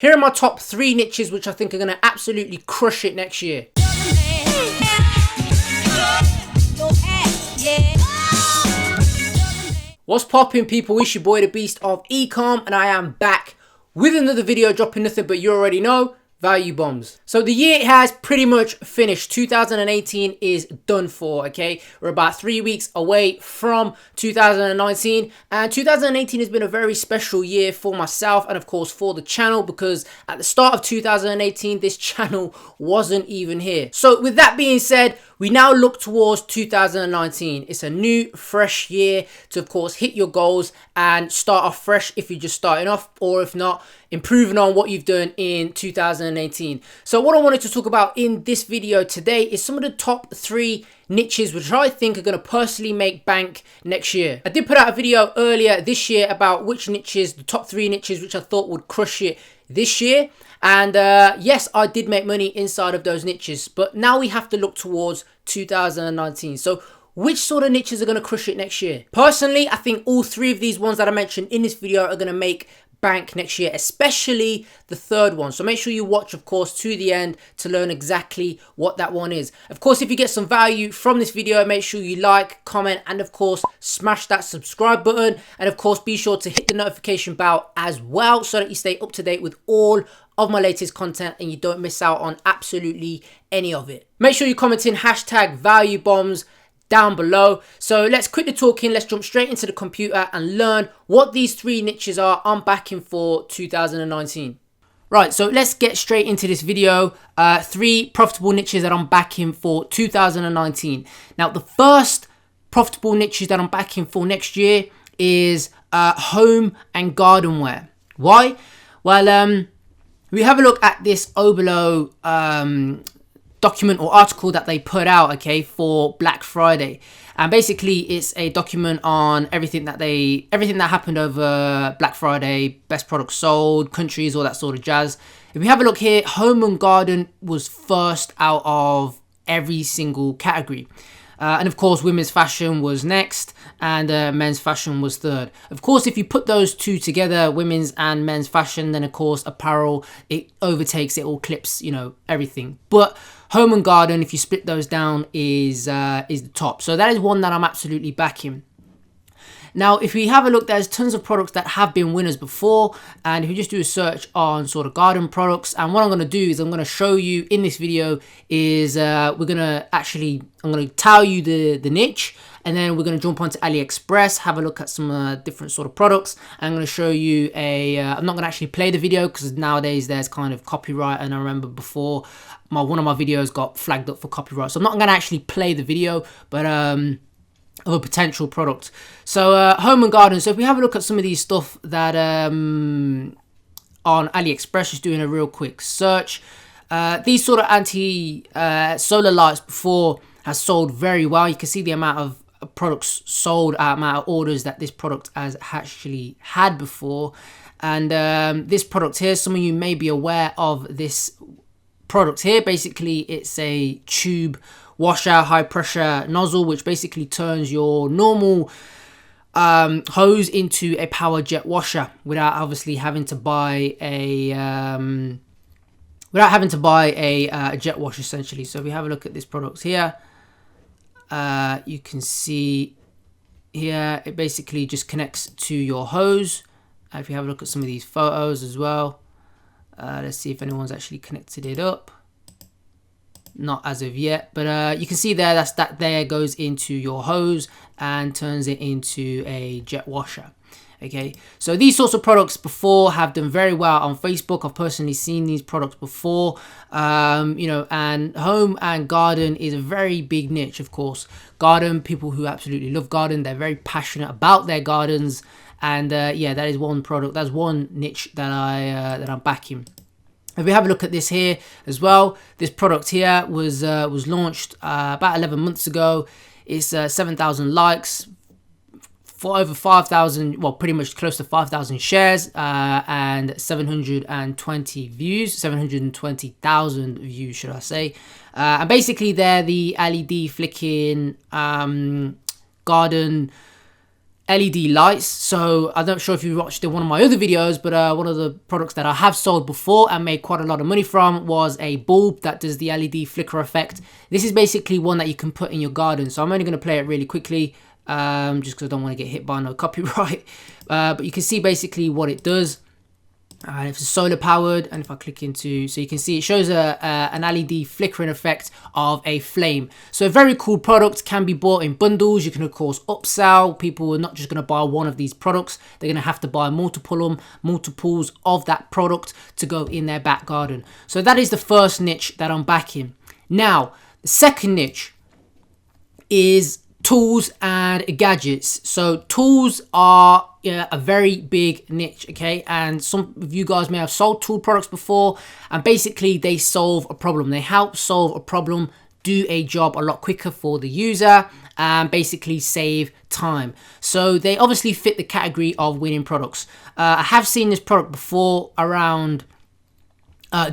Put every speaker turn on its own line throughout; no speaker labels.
Here are my top 3 niches which I think are going to absolutely crush it next year. What's poppin', people? It's your boy the Beast of Ecom, and I am back with another video dropping nothing but you already know, value bombs. So the year has pretty much finished. 2018 is done for, okay? We're about 3 weeks away from 2019, and 2018 has been a very special year for myself and of course for the channel, because at the start of 2018 this channel wasn't even here. So with that being said, we now look towards 2019. It's a new, fresh year to, of course, hit your goals and start off fresh if you're just starting off, or if not, improving on what you've done in 2018. So what I wanted to talk about in this video today is some of the top 3 niches which I think are going to personally make bank next year. I did put out a video earlier this year about which niches, the top 3 niches which I thought would crush it this year. And yes, I did make money inside of those niches, but now we have to look towards 2019. So which sort of niches are going to crush it next year? Personally, I think all 3 of these ones that I mentioned in this video are going to make bank next year, especially the third one. So make sure you watch, of course, to the end to learn exactly what that one is. Of course, if you get some value from this video, make sure you like, comment, and of course smash that subscribe button, and of course be sure to hit the notification bell as well so that you stay up to date with all of my latest content and you don't miss out on absolutely any of it. Make sure you comment in hashtag value bombs down below. So let's quit the talking, let's jump straight into the computer and learn what these 3 niches are I'm backing for 2019. Right, so let's get straight into this video. 3 profitable niches that I'm backing for 2019. Now, the first profitable niches that I'm backing for next year is home and garden wear. Why? Well, we have a look at this Obolo document or article that they put out, okay, for Black Friday, and basically it's a document on everything that happened over Black Friday, best products sold, countries, all that sort of jazz. If we have a look here, home and garden was first out of every single category. And of course, women's fashion was next, and men's fashion was third. Of course, if you put those 2 together, women's and men's fashion, then of course apparel, it overtakes, it all clips, you know, everything. But home and garden, if you split those down, is the top. So that is one that I'm absolutely backing. Now, if we have a look, there's tons of products that have been winners before, and if you just do a search on sort of garden products, and what I'm going to do is I'm going to show you in this video is I'm going to tell you the niche, and then we're going to jump onto AliExpress, have a look at some different sort of products. I'm going to show you I'm not going to actually play the video because nowadays there's kind of copyright, and I remember before one of my videos got flagged up for copyright, so I'm not going to actually play the video, but of a potential product. So home and garden. So if we have a look at some of these stuff that on AliExpress, just doing a real quick search, these sort of anti-solar lights before has sold very well. You can see the amount of products sold, amount of orders that this product has actually had before. And this product here, some of you may be aware of this product here. Basically, it's a tube washer, high pressure nozzle, which basically turns your normal hose into a power jet washer without obviously having to buy a jet wash, essentially. So if we have a look at this product here, you can see here it basically just connects to your hose. If you have a look at some of these photos as well, let's see if anyone's actually connected it up. Not as of yet, but you can see there that there goes into your hose and turns it into a jet washer. Okay, so these sorts of products before have done very well on Facebook. I've personally seen these products before, you know, and home and garden is a very big niche, of course. Garden, people who absolutely love garden, they're very passionate about their gardens, and yeah, that is one product, that's one niche that I'm backing. If we have a look at this here as well, this product here was launched about 11 months ago. It's 7,000 likes, for over 5,000, well, pretty much close to 5,000 shares, and 720 views, 720,000 views, should I say. And basically they're the LED flicking garden LED lights. So I'm not sure if you watched one of my other videos, but one of the products that I have sold before and made quite a lot of money from was a bulb that does the LED flicker effect. This is basically one that you can put in your garden. So I'm only going to play it really quickly, just because I don't want to get hit by no copyright. But you can see basically what it does. It's solar powered, and if I click into, so you can see it shows an LED flickering effect of a flame. So a very cool product, can be bought in bundles. You can of course upsell. People are not just going to buy one of these products, they're going to have to buy multiples of that product to go in their back garden. So that is the first niche that I'm backing. Now the second niche is tools and gadgets. So tools are a very big niche, okay, and some of you guys may have sold tool products before, and basically they solve a problem. They help solve a problem, do a job a lot quicker for the user, and basically save time. So they obviously fit the category of winning products. I have seen this product before around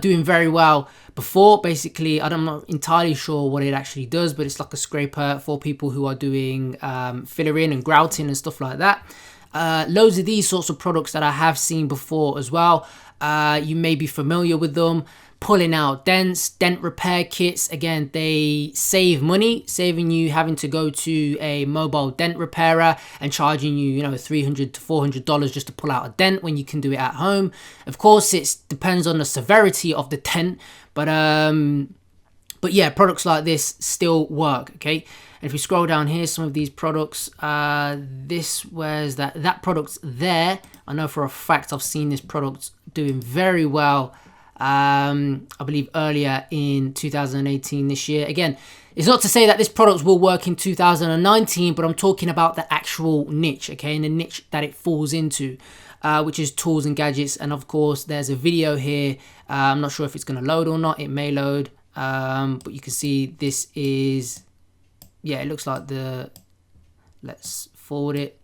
doing very well before. Basically, I'm not entirely sure what it actually does, but it's like a scraper for people who are doing fillering and grouting and stuff like that. Loads of these sorts of products that I have seen before as well. You may be familiar with them. Pulling out dents, dent repair kits. Again, they save money, saving you having to go to a mobile dent repairer and charging you, $300 to $400 just to pull out a dent when you can do it at home. Of course, it depends on the severity of the dent, but yeah, products like this still work, okay? And if we scroll down here, some of these products, that product's there. I know for a fact I've seen this product doing very well. I believe earlier in 2018 this year. Again, it's not to say that this product will work in 2019, but I'm talking about the actual niche, okay, and the niche that it falls into, which is tools and gadgets. And of course, there's a video here. I'm not sure if it's going to load or not. It may load, but you can see this is, yeah, it looks like let's forward it.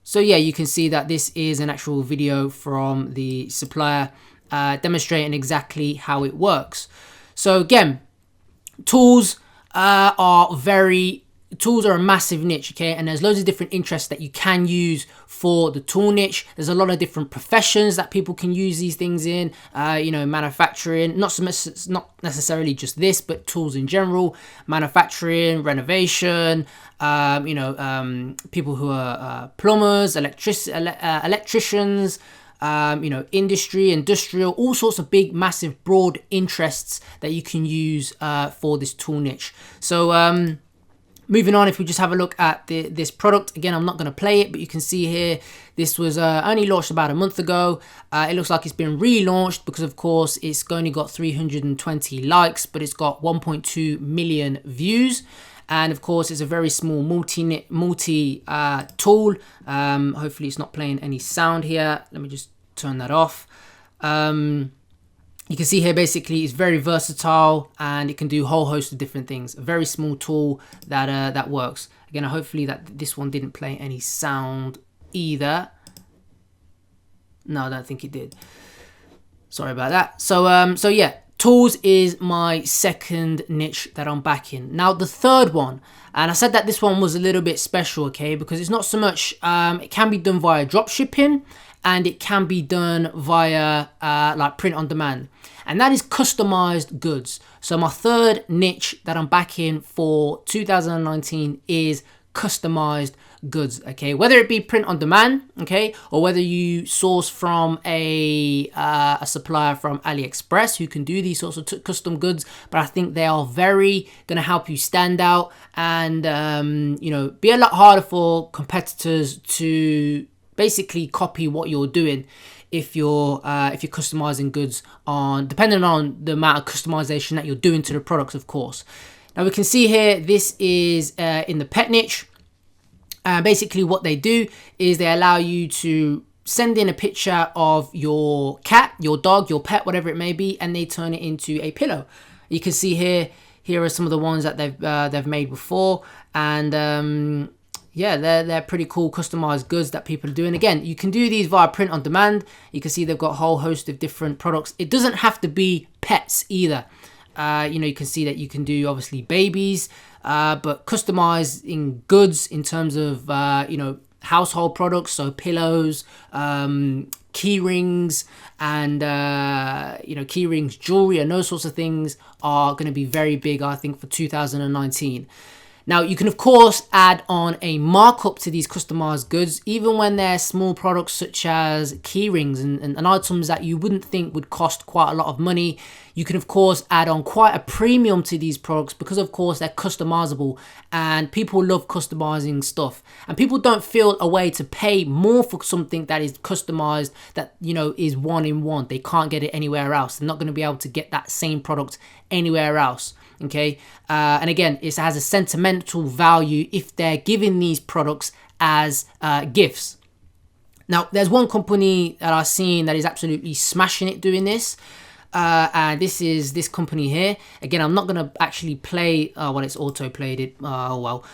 So yeah, you can see that this is an actual video from the supplier, demonstrating exactly how it works. So again, tools are a massive niche, okay, and there's loads of different interests that you can use for the tool niche. There's a lot of different professions that people can use these things in, manufacturing, not necessarily just this, but tools in general, manufacturing, renovation, people who are plumbers, electricians, industrial, all sorts of big, massive, broad interests that you can use for this tool niche. So moving on, if we just have a look at this product, again, I'm not going to play it, but you can see here, this was only launched about a month ago. It looks like it's been relaunched because, of course, it's only got 320 likes, but it's got 1.2 million views. And of course, it's a very small multi tool. Hopefully, it's not playing any sound here. Let me just turn that off. You can see here, basically, it's very versatile and it can do a whole host of different things. A very small tool that works. Again, hopefully that this one didn't play any sound either. No, I don't think it did. Sorry about that. So yeah, tools is my second niche that I'm backing. Now the third one, and I said that this one was a little bit special, okay, because it's not so much, it can be done via drop shipping, and it can be done via like print on demand, and that is customized goods. So my third niche that I'm backing for 2019 is customized goods, okay, whether it be print on demand, okay, or whether you source from a supplier from AliExpress who can do these sorts of custom goods. But I think they are very going to help you stand out and be a lot harder for competitors to basically copy what you're doing if you're customizing goods on, depending on the amount of customization that you're doing to the products, of course. Now we can see here, this is in the pet niche. Basically what they do is they allow you to send in a picture of your cat, your dog, your pet, whatever it may be, and they turn it into a pillow. You can see here are some of the ones that they've made before, and yeah, they're pretty cool customized goods that people are doing. Again, you can do these via print on demand. You can see they've got a whole host of different products. It doesn't have to be pets either. You can see that you can do obviously babies, but customizing goods in terms of household products, so pillows, key rings, and key rings, jewelry, and those sorts of things are going to be very big, I think, for 2019. Now, you can, of course, add on a markup to these customized goods, even when they're small products such as key rings and items that you wouldn't think would cost quite a lot of money. You can, of course, add on quite a premium to these products because, of course, they're customizable, and people love customizing stuff. And people don't feel a way to pay more for something that is customized, that, is one in one. They can't get it anywhere else. They're not going to be able to get that same product anywhere else. Okay, and again, it has a sentimental value if they're giving these products as gifts. Now, there's one company that I've seen that is absolutely smashing it doing this, and this is this company here. Again, I'm not going to actually play, it's auto-played it, but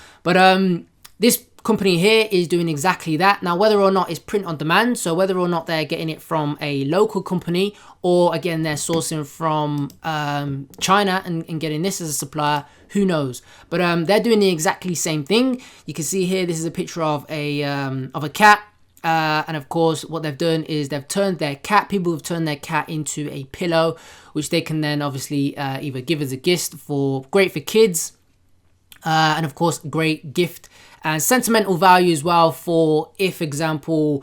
this company here is doing exactly that. Now, whether or not it's print on demand, so whether or not they're getting it from a local company, or again, they're sourcing from China and getting this as a supplier, who knows? But they're doing the exactly same thing. You can see here, this is a picture of a cat. And of course, what they've done is they've turned their cat, people have turned their cat into a pillow, which they can then obviously either give as a gift great for kids, and of course, great gift and sentimental value as well for, if example,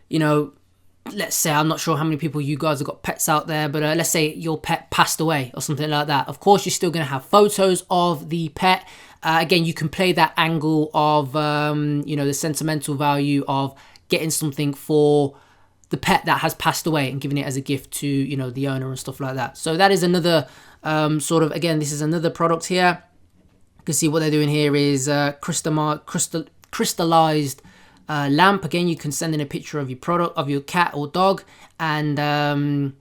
let's say, I'm not sure how many people you guys have got pets out there, but let's say your pet passed away or something like that. Of course, you're still going to have photos of the pet. Again, you can play that angle of, the sentimental value of getting something for the pet that has passed away and giving it as a gift to, the owner and stuff like that. So that is another again, this is another product here. You can see what they're doing here is crystallized lamp. Again, you can send in a picture of your product, of your cat or dog, and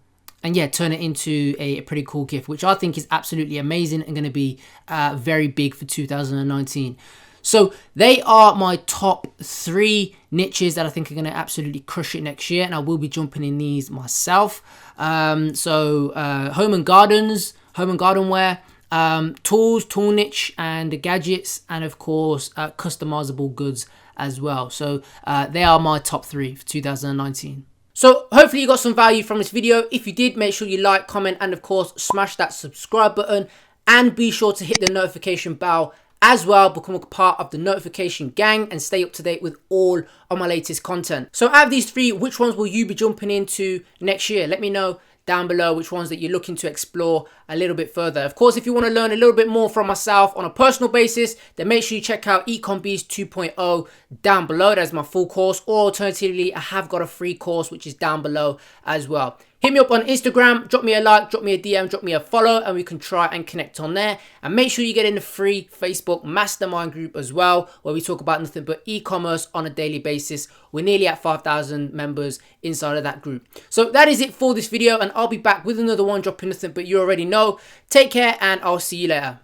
yeah, turn it into a pretty cool gift, which I think is absolutely amazing and going to be very big for 2019. So they are my top 3 niches that I think are going to absolutely crush it next year, and I will be jumping in these myself. Home and garden wear, tools, tool niche, and gadgets, and of course customizable goods as well. So they are my top 3 for 2019. So hopefully you got some value from this video. If you did, make sure you like, comment, and of course smash that subscribe button, and be sure to hit the notification bell as well. Become a part of the notification gang and stay up to date with all of my latest content. So out of these 3, which ones will you be jumping into next year? Let me know down below which ones that you're looking to explore a little bit further. Of course, if you want to learn a little bit more from myself on a personal basis, then make sure you check out Ecom Beast 2.0 down below. That's my full course, or alternatively, I have got a free course which is down below as well. Hit me up on Instagram, drop me a like, drop me a DM, drop me a follow, and we can try and connect on there. And make sure you get in the free Facebook mastermind group as well, where we talk about nothing but e-commerce on a daily basis. We're nearly at 5,000 members inside of that group. So that is it for this video, and I'll be back with another one, dropping nothing but you already know. Take care, and I'll see you later.